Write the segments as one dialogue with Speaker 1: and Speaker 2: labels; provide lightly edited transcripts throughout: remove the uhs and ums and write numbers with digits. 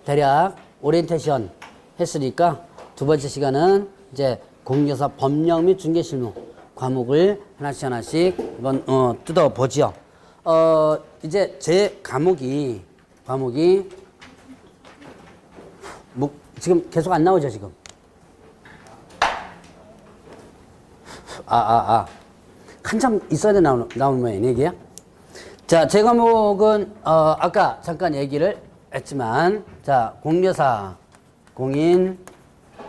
Speaker 1: 대략 오리엔테이션 했으니까 두 번째 시간은 이제 공인중개사 법령 및 중개실무 과목을 하나씩 한번 뜯어보죠. 이제 제 과목이 지금 계속 안 나오죠 지금. 한참 있어야 나오는 모양이네 이게. 자, 제 과목은 아까 잠깐 얘기를 했지만, 자, 공인중개사, 공인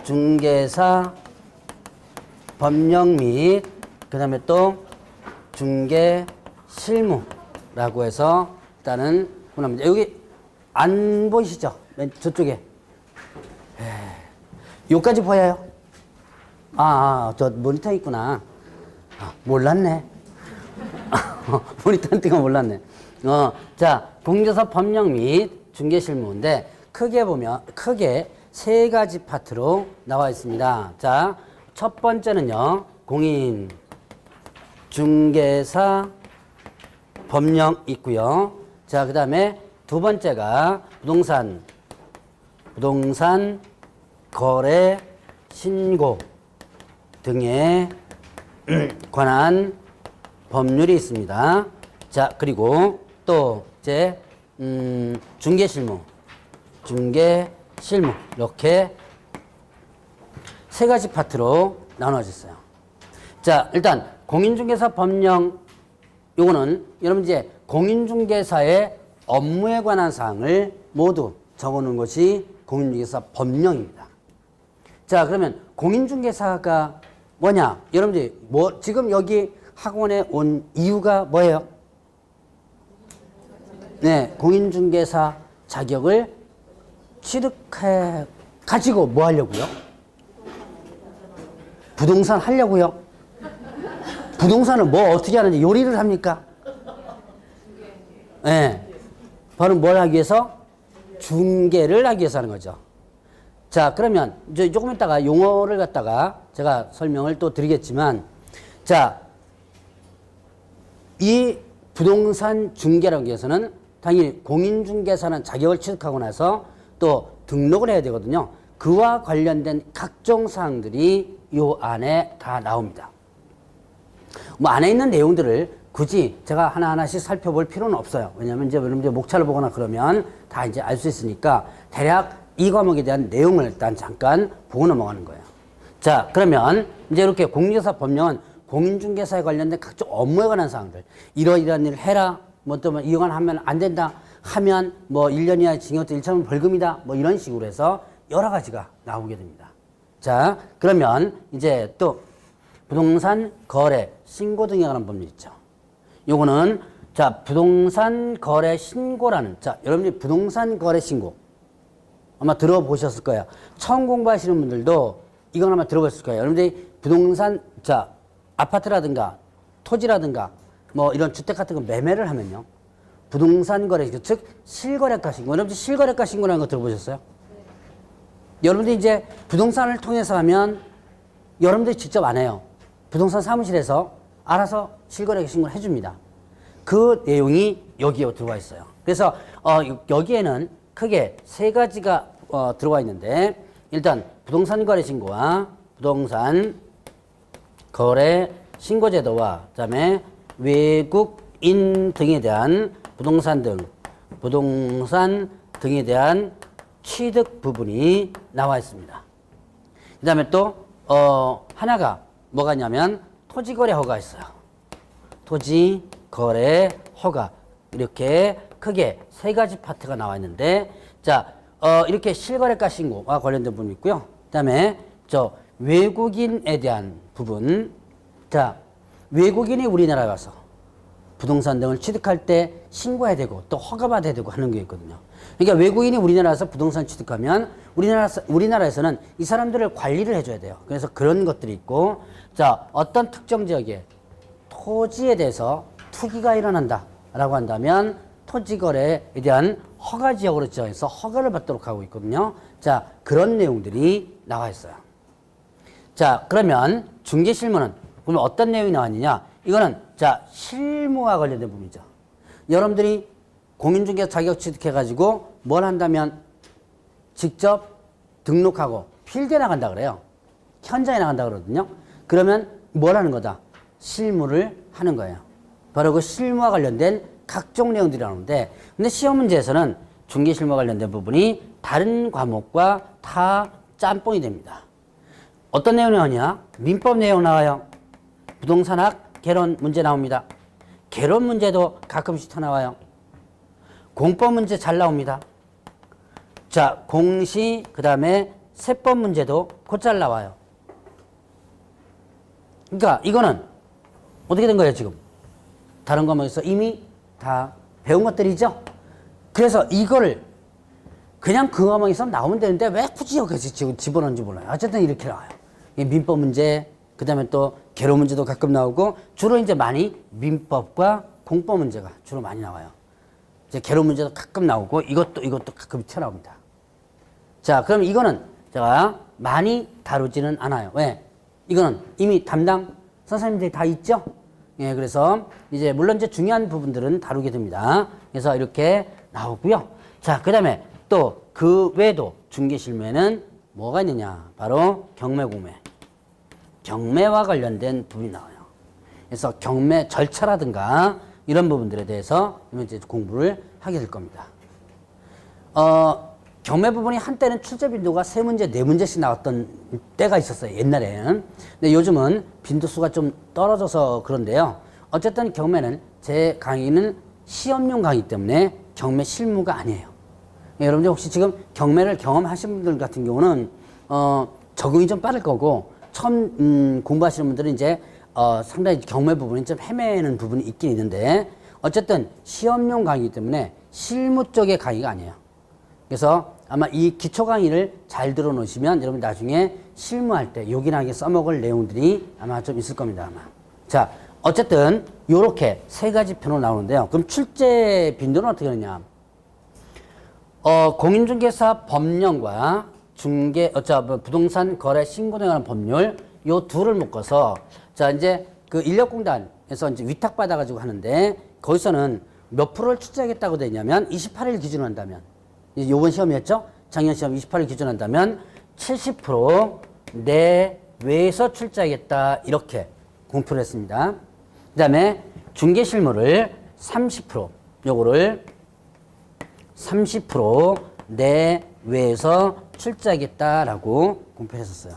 Speaker 1: 중개사 법령 및 그다음에 또 중개 실무라고 해서 일단은 보납니다. 여기 안 보이시죠? 맨 저쪽에. 요까지 보여요? 저 모니터 있구나. 몰랐네. 모니터 띄고 몰랐네. 자, 공인중개사 법령 및 중개 실무인데 크게 세 가지 파트로 나와 있습니다. 자, 첫 번째는요, 공인 중개사 법령 있고요. 자, 그다음에 두 번째가 부동산 거래 신고 등에 관한 법률이 있습니다. 자, 그리고 또 이제 중개 실무 이렇게 세 가지 파트로 나눠졌어요. 자, 일단 공인중개사 법령, 요거는 여러분 이제 공인중개사의 업무에 관한 사항을 모두 적어놓은 것이 공인중개사 법령입니다. 자, 그러면 공인중개사가 뭐냐? 여러분들이 지금 여기 학원에 온 이유가 뭐예요? 네, 공인중개사 자격을 취득해 가지고 뭐 하려고요? 부동산 하려고요? 부동산은 뭐 어떻게 하는지 요리를 합니까? 네, 바로 뭘 하기 위해서? 중개를 하기 위해서 하는 거죠. 자, 그러면 이제 조금 있다가 용어를 갖다가 제가 설명을 또 드리겠지만, 자, 이 부동산 중개라는 위해서는 당연히 공인중개사는 자격을 취득하고 나서 또 등록을 해야 되거든요. 그와 관련된 각종 사항들이 요 안에 다 나옵니다. 뭐 안에 있는 내용들을 굳이 제가 하나하나씩 살펴볼 필요는 없어요. 왜냐하면 이제 여러분들 목차를 보거나 그러면 다 이제 알 수 있으니까 대략 이 과목에 대한 내용을 일단 잠깐 보고 넘어가는 거예요. 자, 그러면 이제 이렇게 공인중개사 법령은 공인중개사에 관련된 각종 업무에 관한 사항들, 이러이러한 일을 해라, 뭐 또 이건 하면 안 된다, 하면 뭐 1년 이하의 징역도 1차원 벌금이다, 뭐 이런 식으로 해서 여러 가지가 나오게 됩니다. 자, 그러면 이제 또 부동산 거래 신고 등에 관한 법률 있죠. 요거는 자, 부동산 거래 신고라는, 자, 여러분들이 부동산 거래 신고 아마 들어보셨을 거예요. 처음 공부하시는 분들도 이건 아마 들어보셨을 거예요. 여러분들이 부동산, 자, 아파트라든가 토지라든가 뭐 이런 주택 같은 거 매매를 하면요, 부동산 거래, 즉 실거래가 신고. 여러분들 실거래가 신고라는 거 들어보셨어요? 네. 여러분들이 이제 부동산을 통해서 하면 여러분들이 직접 안 해요. 부동산 사무실에서 알아서 실거래 신고를 해줍니다. 그 내용이 여기에 들어와 있어요. 그래서 여기에는 크게 세 가지가 들어와 있는데, 일단 부동산 거래 신고와 부동산 거래 신고 제도와 그다음에 외국인 등에 대한 부동산 등에 대한 취득 부분이 나와 있습니다. 그다음에 또 하나가 뭐가 있냐면 토지거래 허가 있어요. 토지거래 허가, 이렇게 크게 세 가지 파트가 나와 있는데, 자, 이렇게 실거래가 신고와 관련된 부분이 있고요. 그다음에 외국인에 대한 부분. 자, 외국인이 우리나라에 와서 부동산 등을 취득할 때 신고해야 되고 또 허가받아야 되고 하는 게 있거든요. 그러니까 외국인이 우리나라에서 부동산 취득하면 우리나라에서는 이 사람들을 관리를 해줘야 돼요. 그래서 그런 것들이 있고, 자, 어떤 특정 지역에 토지에 대해서 투기가 일어난다라고 한다면 토지거래에 대한 허가 지역으로 지정해서 허가를 받도록 하고 있거든요. 자, 그런 내용들이 나와 있어요. 자, 그러면 중개실무는 그러면 어떤 내용이 나왔느냐? 이거는 자, 실무와 관련된 부분이죠. 여러분들이 공인중개사 자격 취득해가지고 뭘 한다면 직접 등록하고 필드에 나간다 그래요. 현장에 나간다 그러거든요. 그러면 뭘 하는 거다? 실무를 하는 거예요. 바로 그 실무와 관련된 각종 내용들이 나오는데, 근데 시험 문제에서는 중개 실무와 관련된 부분이 다른 과목과 다 짬뽕이 됩니다. 어떤 내용이 나오냐? 민법 내용 나와요. 부동산학 개론 문제 나옵니다. 개론 문제도 가끔씩 다 나와요. 공법 문제 잘 나옵니다. 자, 공시, 그 다음에 세법 문제도 곧잘 나와요. 그러니까 이거는 어떻게 된 거예요, 지금? 다른 과목에서 이미 다 배운 것들이죠? 그래서 이거를 그냥 그 과목에서 나오면 되는데 왜 굳이 여기서 지금 집어넣는지 몰라요. 어쨌든 이렇게 나와요. 민법 문제, 그 다음에 또 개론 문제도 가끔 나오고, 주로 이제 많이 민법과 공법 문제가 주로 많이 나와요. 이제 개론 문제도 가끔 나오고, 이것도 가끔 튀어나옵니다. 자, 그럼 이거는 제가 많이 다루지는 않아요. 왜? 이거는 이미 담당 선생님들이 다 있죠? 예, 그래서 이제 물론 이제 중요한 부분들은 다루게 됩니다. 그래서 이렇게 나오고요. 자, 그 다음에 또 그 외에도 중개 실무에는 뭐가 있느냐? 바로 경매, 공매. 경매와 관련된 부분이 나와요. 그래서 경매 절차라든가 이런 부분들에 대해서 이제 공부를 하게 될 겁니다. 경매 부분이 한때는 출제 빈도가 3문제, 4문제씩 나왔던 때가 있었어요. 옛날에는. 근데 요즘은 빈도수가 좀 떨어져서 그런데요. 어쨌든 경매는 제 강의는 시험용 강의이기 때문에 경매 실무가 아니에요. 예, 여러분들 혹시 지금 경매를 경험하신 분들 같은 경우는 적응이 좀 빠를 거고, 처음 공부하시는 분들은 이제 상당히 경매 부분이 좀 헤매는 부분이 있긴 있는데, 어쨌든 시험용 강의이기 때문에 실무 쪽의 강의가 아니에요. 그래서 아마 이 기초 강의를 잘 들어놓으시면 여러분 나중에 실무할 때 요긴하게 써먹을 내용들이 아마 좀 있을 겁니다. 아마. 자, 어쨌든 요렇게 3가지 편으로 나오는데요. 그럼 출제 빈도는 어떻게 되느냐? 공인중개사 법령과 부동산 거래 신고 등에 관한 법률, 요 둘을 묶어서, 자, 이제 그 인력공단에서 이제 위탁받아가지고 하는데, 거기서는 몇 프로를 출제하겠다고 되냐면, 28일 기준으로 한다면, 요번 시험이었죠? 작년 시험 28일 기준으로 한다면, 70% 내외에서 출제하겠다, 이렇게 공표를 했습니다. 그 다음에 중개실무를 30%, 요거를 30% 내외에서 출제하겠다라고 공표했었어요.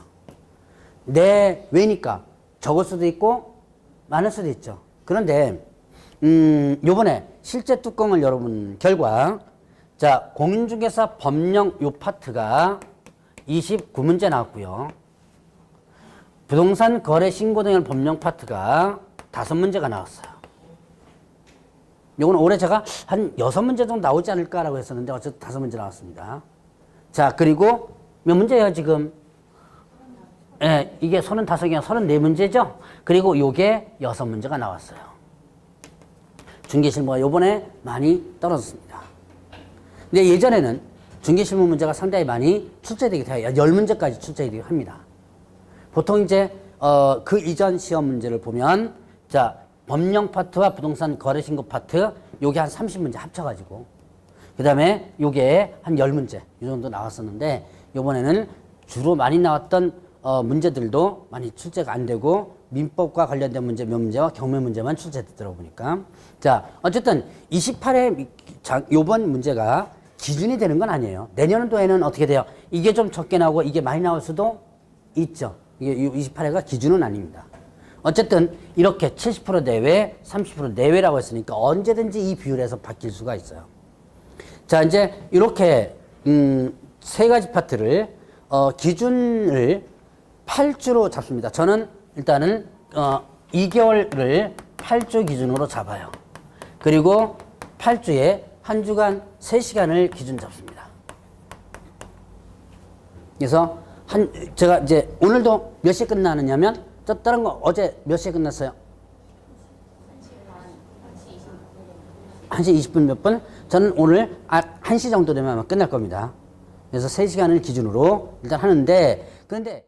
Speaker 1: 내외니까 적을 수도 있고 많을 수도 있죠. 그런데 요번에 실제 뚜껑을 열어본 결과, 자, 공인중개사 법령 요 파트가 29문제 나왔고요. 부동산 거래 신고 등의 법령 파트가 5문제가 나왔어요. 요건 올해 제가 한 6문제 정도 나오지 않을까라고 했었는데 어쨌든 5문제 나왔습니다. 자, 그리고 몇 문제예요, 지금? 예, 이게 35개가 34문제죠? 그리고 요게 6문제가 나왔어요. 중개실무가 요번에 많이 떨어졌습니다. 근데 예전에는 중개실무 문제가 상당히 많이 출제되기도 해요. 10문제까지 출제되기도 합니다. 보통 이제, 그 이전 시험 문제를 보면, 자, 법령 파트와 부동산 거래 신고 파트, 요게 한 30문제 합쳐가지고, 그 다음에 요게 한 10문제, 이 정도 나왔었는데, 요번에는 주로 많이 나왔던 문제들도 많이 출제가 안 되고, 민법과 관련된 문제 몇 문제와 경매 문제만 출제되더라고 보니까. 자, 어쨌든 28회 요번 문제가 기준이 되는 건 아니에요. 내년도에는 어떻게 돼요? 이게 좀 적게 나오고 이게 많이 나올 수도 있죠. 이게 28회가 기준은 아닙니다. 어쨌든 이렇게 70% 내외, 30% 내외라고 했으니까 언제든지 이 비율에서 바뀔 수가 있어요. 자, 이제 이렇게 3가지 파트를 기준을 8주로 잡습니다. 저는 일단은 2개월을 8주 기준으로 잡아요. 그리고 8주에 한 주간 3시간을 기준 잡습니다. 그래서 제가 이제 오늘도 몇 시에 끝나느냐면, 다른 거 어제 몇 시에 끝났어요? 1시 20분 몇 분? 저는 오늘 1시 정도 되면 아마 끝날 겁니다. 그래서 3시간을 기준으로 일단 하는데, 그런데